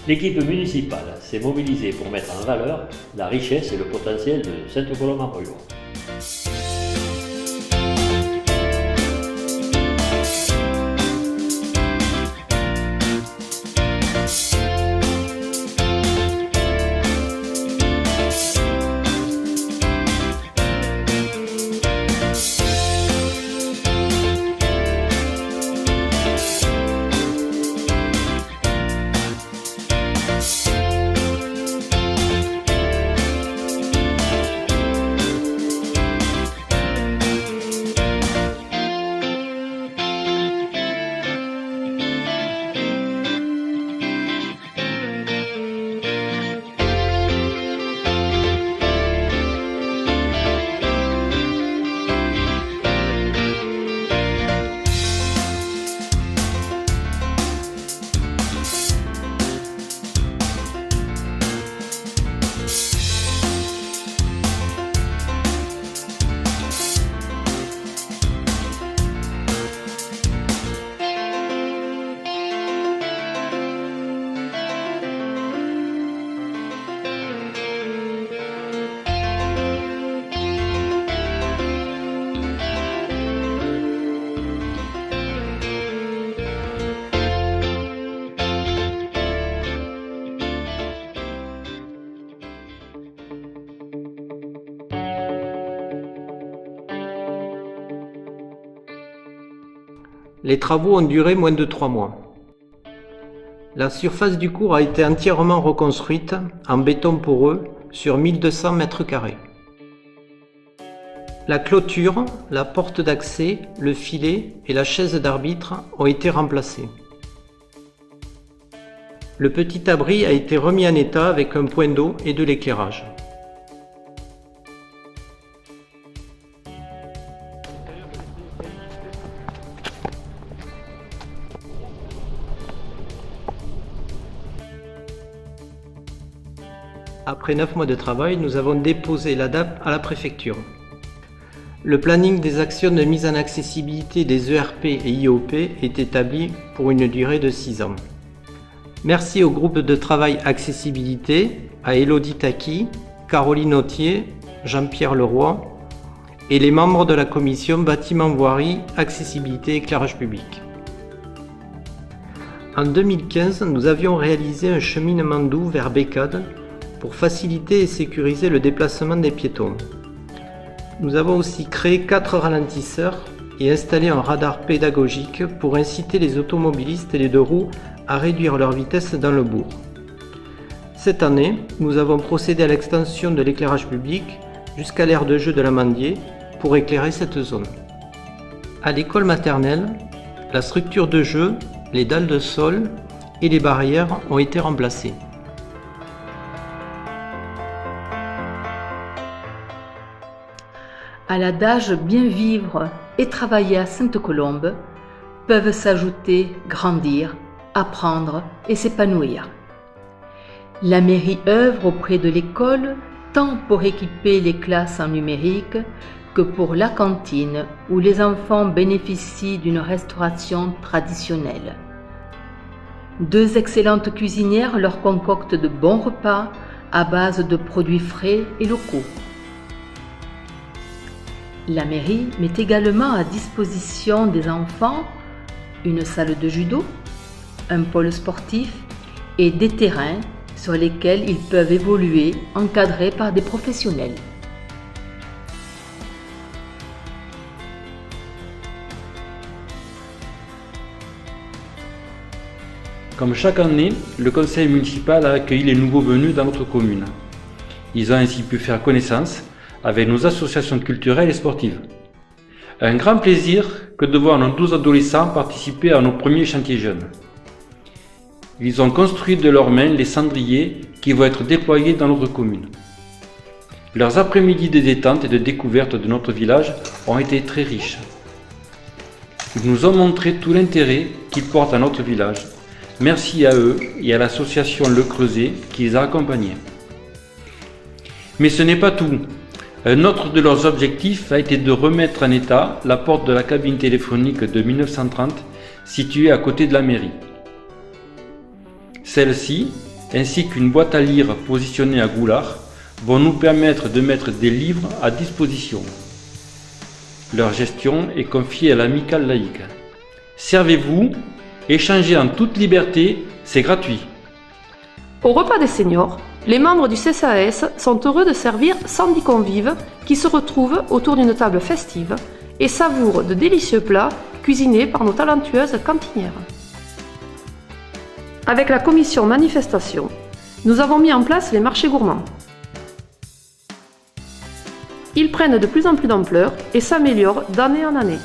L'équipe municipale s'est mobilisée pour mettre en valeur la richesse et le potentiel de Sainte-Colombe-en-Baugeois. Les travaux ont duré moins de 3 mois. La surface du cours a été entièrement reconstruite en béton poreux sur 1200 mètres carrés. La clôture, la porte d'accès, le filet et la chaise d'arbitre ont été remplacés. Le petit abri a été remis en état avec un point d'eau et de l'éclairage. Après 9 mois de travail, nous avons déposé la DAP à la préfecture. Le planning des actions de mise en accessibilité des ERP et IOP est établi pour une durée de 6 ans. Merci au groupe de travail accessibilité, à Elodie Taki, Caroline Autier, Jean-Pierre Leroy et les membres de la commission bâtiment voirie, accessibilité et éclairage public. En 2015, nous avions réalisé un cheminement doux vers Bécade pour faciliter et sécuriser le déplacement des piétons. Nous avons aussi créé 4 ralentisseurs et installé un radar pédagogique pour inciter les automobilistes et les deux roues à réduire leur vitesse dans le bourg. Cette année, nous avons procédé à l'extension de l'éclairage public jusqu'à l'aire de jeu de l'Amandier pour éclairer cette zone. À l'école maternelle, la structure de jeu, les dalles de sol et les barrières ont été remplacées. À l'adage bien vivre et travailler à Sainte-Colombe peuvent s'ajouter grandir, apprendre et s'épanouir. La mairie œuvre auprès de l'école tant pour équiper les classes en numérique que pour la cantine où les enfants bénéficient d'une restauration traditionnelle. 2 excellentes cuisinières leur concoctent de bons repas à base de produits frais et locaux. La mairie met également à disposition des enfants une salle de judo, un pôle sportif et des terrains sur lesquels ils peuvent évoluer encadrés par des professionnels. Comme chaque année, le conseil municipal a accueilli les nouveaux venus dans notre commune. Ils ont ainsi pu faire connaissance avec nos associations culturelles et sportives. Un grand plaisir que de voir nos 12 adolescents participer à nos premiers chantiers jeunes. Ils ont construit de leurs mains les cendriers qui vont être déployés dans notre commune. Leurs après-midi de détente et de découverte de notre village ont été très riches. Ils nous ont montré tout l'intérêt qu'ils portent à notre village. Merci à eux et à l'association Le Creuset qui les a accompagnés. Mais ce n'est pas tout. Un autre de leurs objectifs a été de remettre en état la porte de la cabine téléphonique de 1930 située à côté de la mairie. Celle-ci, ainsi qu'une boîte à lire positionnée à Goulard vont nous permettre de mettre des livres à disposition. Leur gestion est confiée à l'amicale laïque. Servez-vous, échangez en toute liberté, c'est gratuit. Au repas des seniors, les membres du CCAS sont heureux de servir 110 convives qui se retrouvent autour d'une table festive et savourent de délicieux plats cuisinés par nos talentueuses cantinières. Avec la commission manifestation, nous avons mis en place les marchés gourmands. Ils prennent de plus en plus d'ampleur et s'améliorent d'année en année.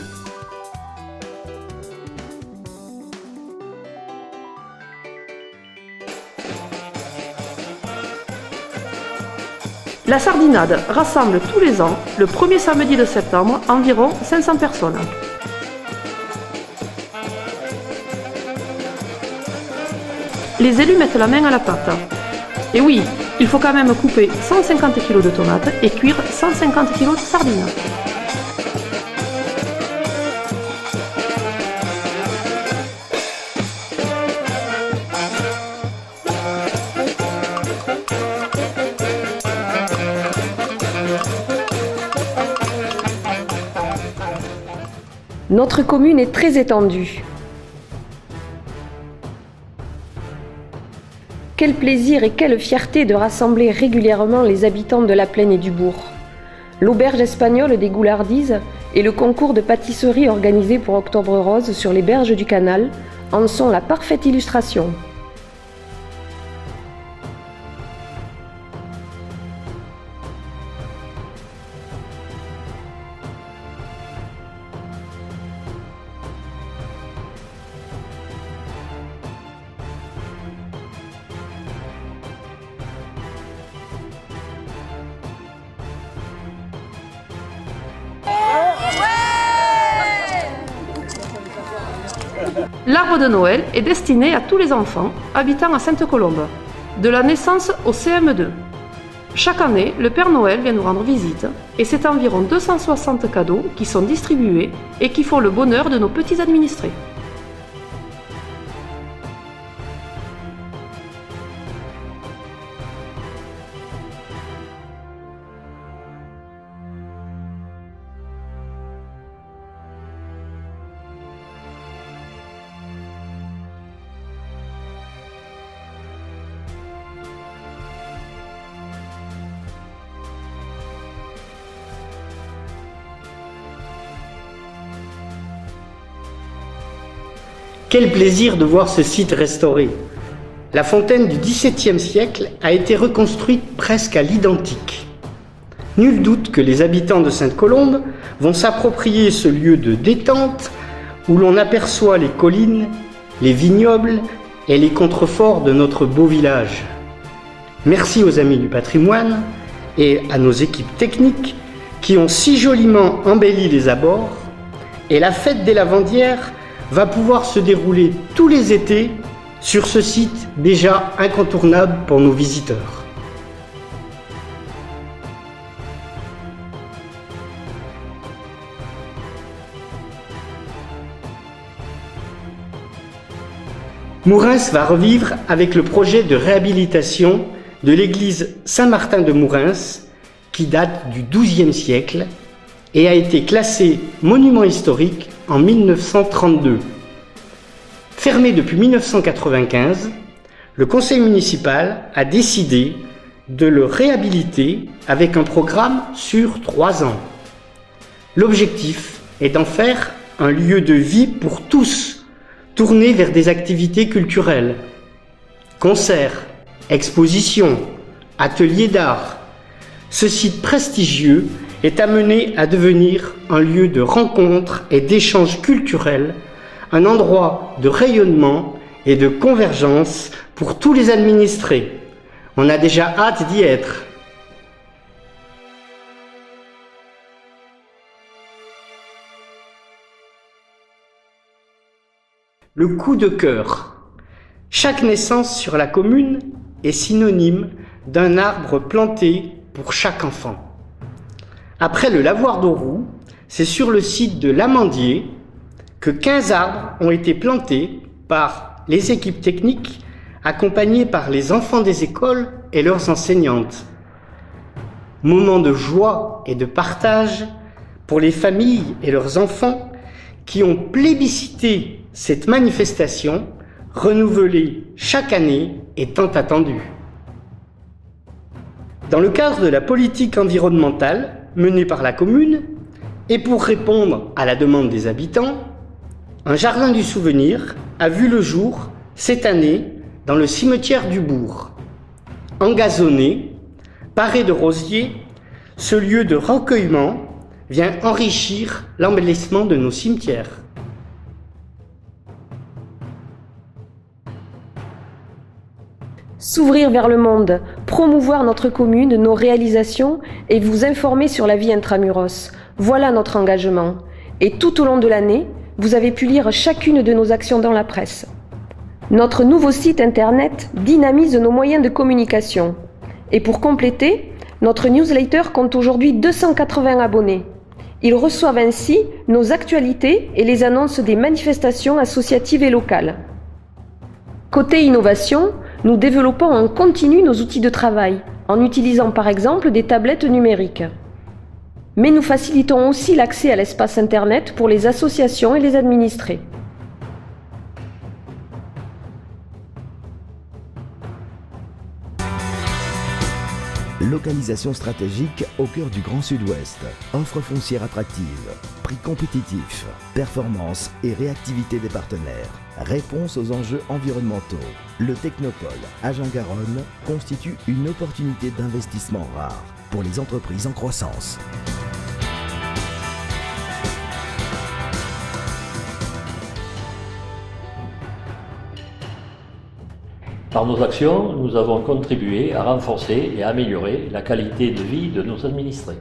La Sardinade rassemble tous les ans, le premier samedi de septembre, environ 500 personnes. Les élus mettent la main à la pâte. Et oui, il faut quand même couper 150 kg de tomates et cuire 150 kg de sardines. Notre commune est très étendue. Quel plaisir et quelle fierté de rassembler régulièrement les habitants de la plaine et du bourg. L'auberge espagnole des Goulardises et le concours de pâtisserie organisé pour Octobre Rose sur les berges du canal en sont la parfaite illustration. L'arbre de Noël est destiné à tous les enfants habitant à Sainte-Colombe, de la naissance au CM2. Chaque année, le Père Noël vient nous rendre visite et c'est environ 260 cadeaux qui sont distribués et qui font le bonheur de nos petits administrés. Quel plaisir de voir ce site restauré. La fontaine du XVIIe siècle a été reconstruite presque à l'identique. Nul doute que les habitants de Sainte-Colombe vont s'approprier ce lieu de détente où l'on aperçoit les collines, les vignobles et les contreforts de notre beau village. Merci aux Amis du patrimoine et à nos équipes techniques qui ont si joliment embelli les abords, et la fête des lavandières va pouvoir se dérouler tous les étés sur ce site déjà incontournable pour nos visiteurs. Mourins va revivre avec le projet de réhabilitation de l'église Saint-Martin de Mourins qui date du XIIe siècle et a été classé monument historique en 1932. Fermé depuis 1995, le conseil municipal a décidé de le réhabiliter avec un programme sur 3 ans. L'objectif est d'en faire un lieu de vie pour tous, tourné vers des activités culturelles. Concerts, expositions, ateliers d'art. Ce site prestigieux est amené à devenir un lieu de rencontre et d'échange culturel, un endroit de rayonnement et de convergence pour tous les administrés. On a déjà hâte d'y être. Le coup de cœur. Chaque naissance sur la commune est synonyme d'un arbre planté pour chaque enfant. Après le lavoir d'Auroux, c'est sur le site de l'Amandier que 15 arbres ont été plantés par les équipes techniques accompagnés par les enfants des écoles et leurs enseignantes. Moment de joie et de partage pour les familles et leurs enfants qui ont plébiscité cette manifestation renouvelée chaque année et tant attendue. Dans le cadre de la politique environnementale menée par la commune et pour répondre à la demande des habitants, un jardin du souvenir a vu le jour cette année dans le cimetière du bourg. Engazonné, paré de rosiers, ce lieu de recueillement vient enrichir l'embellissement de nos cimetières. S'ouvrir vers le monde, promouvoir notre commune, nos réalisations et vous informer sur la vie intramuros. Voilà notre engagement. Et tout au long de l'année, vous avez pu lire chacune de nos actions dans la presse. Notre nouveau site internet dynamise nos moyens de communication. Et pour compléter, notre newsletter compte aujourd'hui 280 abonnés. Ils reçoivent ainsi nos actualités et les annonces des manifestations associatives et locales. Côté innovation, nous développons en continu nos outils de travail, en utilisant par exemple des tablettes numériques. Mais nous facilitons aussi l'accès à l'espace Internet pour les associations et les administrés. Localisation stratégique au cœur du Grand Sud-Ouest. Offre foncière attractive, prix compétitif, performance et réactivité des partenaires. Réponse aux enjeux environnementaux. Le Technopole Agen-Garonne constitue une opportunité d'investissement rare pour les entreprises en croissance. Par nos actions, nous avons contribué à renforcer et à améliorer la qualité de vie de nos administrés.